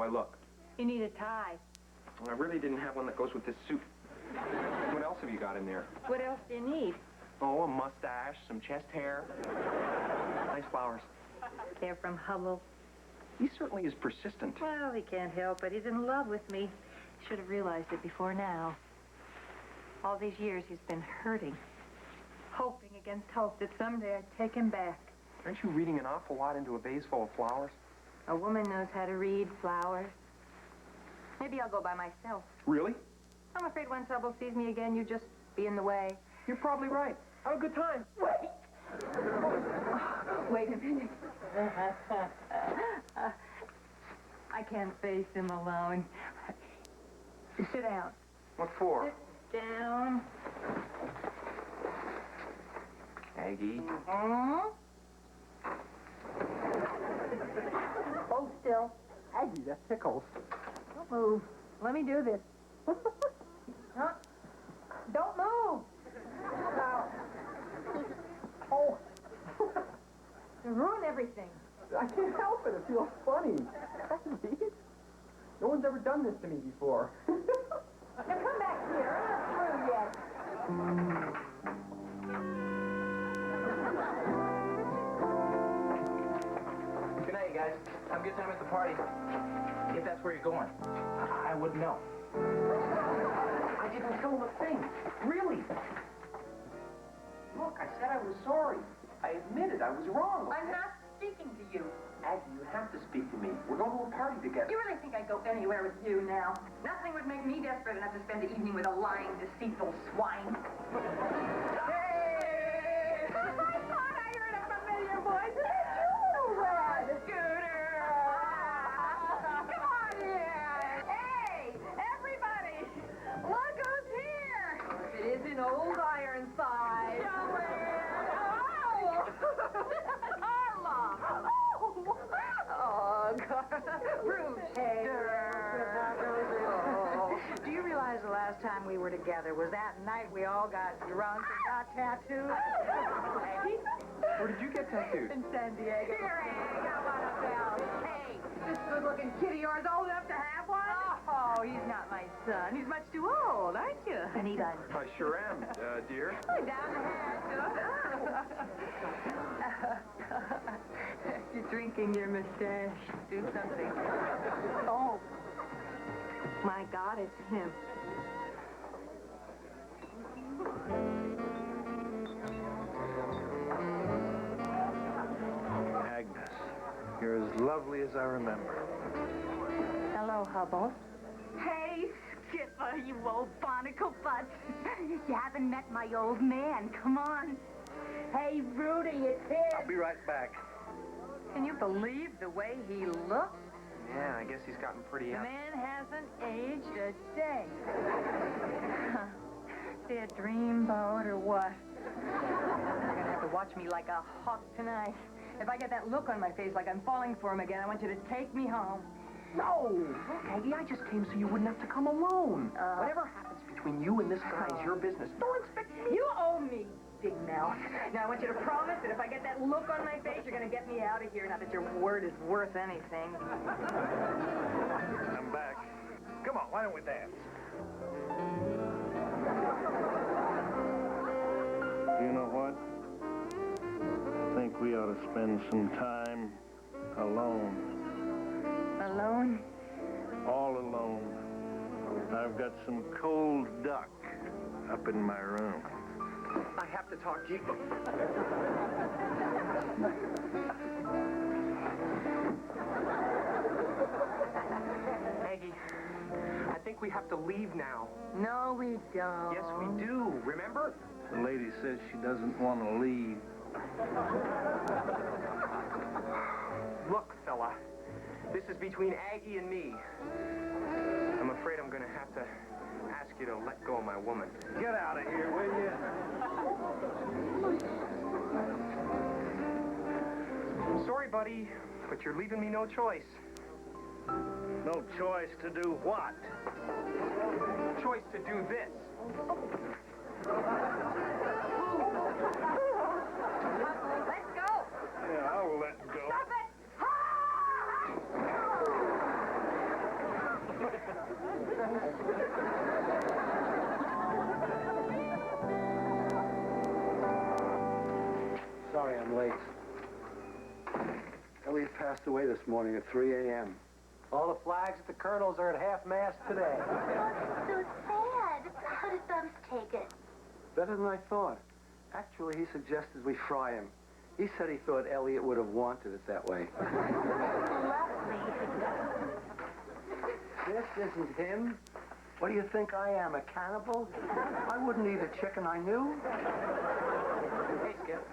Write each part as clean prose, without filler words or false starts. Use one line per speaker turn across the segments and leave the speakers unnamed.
I look?
You need a tie.
Well, I really didn't have one that goes with this suit. What else have you got in there?
What else do you need?
Oh, a mustache, some chest hair. Nice flowers.
They're from Hubble.
He certainly is persistent.
Well, he can't help it. He's in love with me. Should have realized it before now. All these years he's been hurting. Hoping against hope that someday I'd take him back.
Aren't you reading an awful lot into a vase full of flowers?
A woman knows how to read flowers. Maybe I'll go by myself.
Really?
I'm afraid once Hubble sees me again, you'd just be in the way.
You're probably right. Have a good time.
Wait! Wait a minute. I can't face him alone. Sit down.
What for?
Sit down.
Aggie.
Hold still.
Aggie, that tickles.
Don't move. Let me do this. Huh? Don't move. Now.
Oh.
You ruin everything.
I can't help it. It feels funny. Aggie, no one's ever done this to me before.
Now come back here. I'm not through yet.
Good night, you guys. Have a good time at the party. If that's where you're going. I wouldn't know. I didn't tell him a thing. Really. Look, I said I was sorry. I admitted I was wrong.
I'm not speaking to you.
Aggie, you have to speak to me. We're going to a party together.
You really think I'd go anywhere with you now? Nothing would make me desperate enough to spend the evening with a lying, deceitful swine. Hey! I thought I heard a familiar voice. It's you, Red. Scooter! Come on in. Hey, everybody! Look who's here! If it isn't old Ironside. Show it! Oh! Carla! Oh, Bruce. Hey. Oh. Do you realize the last time we were together was that night we all got drunk and got tattooed? Aggie?
Where did you get tattooed?
In San Diego. Here, Aggie, how about a bell? Hey, this good-looking kid of yours old enough to have one? Oh, he's not my son. He's much too old, aren't you? Anita.
I sure am, dear.
Oh, down the hatch, huh? You're drinking your mustache. Do something. Oh. My God, it's him.
Agnes, you're as lovely as I remember.
Hello, Hubble.
Hey, Skipper, you old barnacle butt. You haven't met my old man. Come on. Hey, Rudy, it's him.
I'll be right back.
Can you believe the way he looks?
Yeah, I guess he's gotten pretty
The
out.
man hasn't aged a day. See a dreamboat or what? You're gonna have to watch me like a hawk tonight. If I get that look on my face like I'm falling for him again, I want you to take me home.
No! Look, Aggie, I just came so you wouldn't have to come alone. Whatever happens between you and this guy is your business. Don't expect me.
You owe me, big mouth. Now, I want you to promise that if I get that look on my face, you're going to get me out of here. Not that your word is worth anything.
I'm back. Come on, why don't we dance? You know what? I think we ought to spend some time alone.
Alone?
All alone. I've got some cold duck up in my room.
I have to talk to you. Aggie, I think we have to leave now.
No, we don't.
Yes, we do. Remember?
The lady says she doesn't want to leave.
Look, fella, this is between Aggie and me. I'm afraid I'm going to have to ask you to let go of my woman.
Get out of here, will you?
Sorry, buddy, but you're leaving me no choice.
No choice to do what?
Choice to do this.
Let's go.
Yeah, I'll let go.
Stop it.
late. Elliot passed away this morning at 3 a.m.
All the flags at the Colonel's are at half-mast today.
Oh, so sad. How did Bumps take it?
Better than I thought. Actually, he suggested we fry him. He said he thought Elliot would have wanted it that way.
Lovely.
This isn't him. What do you think I am, a cannibal? I wouldn't eat a chicken I knew.
Hey, Skip.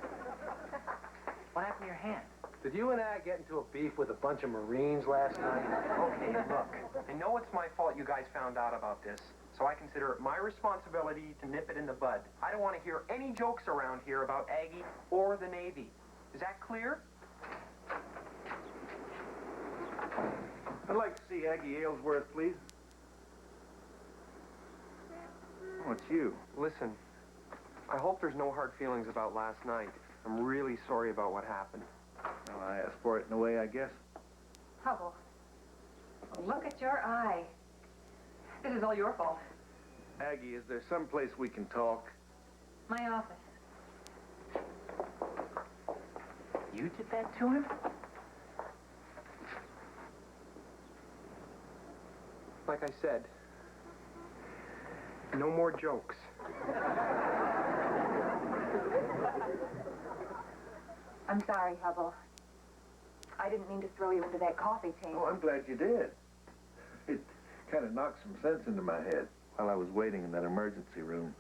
What happened to your hand? Did you and I get into a beef with a bunch of Marines last night?
Okay, look, I know it's my fault you guys found out about this, so I consider it my responsibility to nip it in the bud. I don't want to hear any jokes around here about Aggie or the Navy. Is that clear?
I'd like to see Aggie Aylesworth, please. Oh, it's you.
Listen, I hope there's no hard feelings about last night. I'm really sorry about what happened.
Well, I asked for it in a way, I guess.
Hubble, look at your eye. This is all your fault.
Aggie, is there some place we can talk?
My office.
You did that to him?
Like I said, no more jokes.
I'm sorry, Hubble. I didn't mean to throw you into that coffee table.
Oh, I'm glad you did. It kind of knocked some sense into my head. While I was waiting in that emergency room,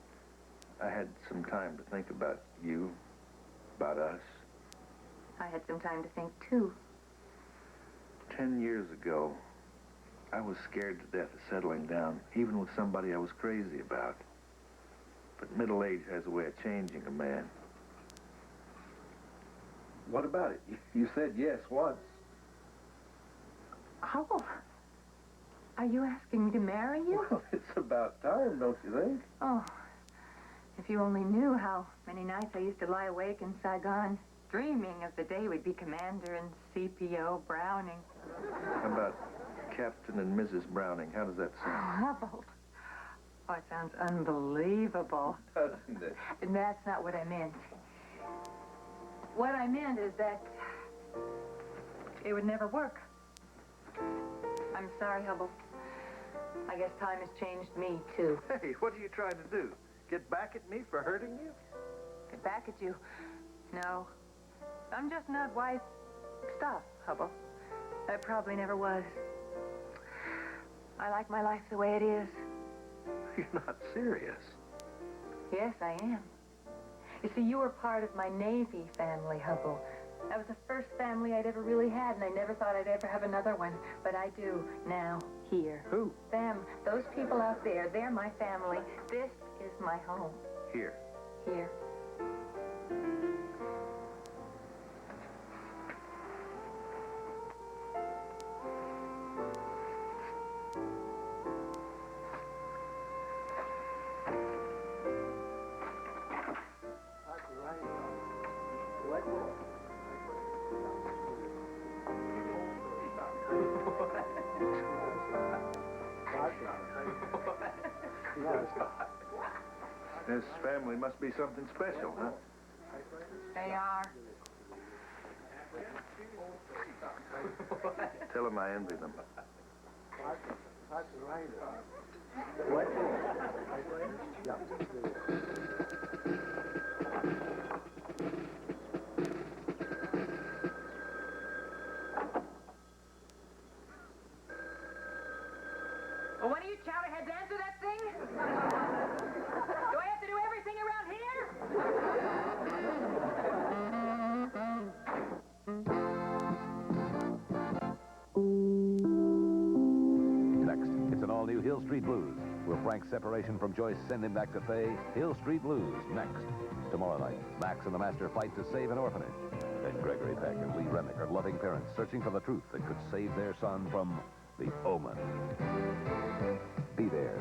I had some time to think about you, about us.
I had some time to think, too.
10 years ago, I was scared to death of settling down, even with somebody I was crazy about. But middle age has a way of changing a man. What about it? You said yes once.
Hubble, are you asking me to marry you?
Well, it's about time, don't you think?
Oh, if you only knew how many nights I used to lie awake in Saigon, dreaming of the day we'd be Commander and CPO Browning.
How about Captain and Mrs. Browning? How does that
Oh,
sound?
Hubble. Oh, it sounds unbelievable.
Doesn't it?
And that's not what I meant. What I meant is that it would never work. I'm sorry, Hubble. I guess time has changed me, too.
Hey, what are you trying to do? Get back at me for hurting you?
Get back at you. No. I'm just not wife. Stop, Hubble. I probably never was. I like my life the way it is.
You're not serious.
Yes, I am. You see, you were part of my Navy family, Hubble. That was the first family I'd ever really had, and I never thought I'd ever have another one. But I do now, here.
Who?
Them. Those people out there, they're my family. This is my home.
Here.
Here.
This family must be something special, huh?
They are.
Tell them I envy them.
Well, one of you chowderheads answer that thing? Do I have to do everything around here?
Next, it's an all-new Hill Street Blues. Will Frank's separation from Joyce send him back to Faye? Hill Street Blues, next. Tomorrow night, Max and the Master fight to save an orphanage. And Gregory Peck and Lee Remick are loving parents searching for the truth that could save their son from the Omen. Be there.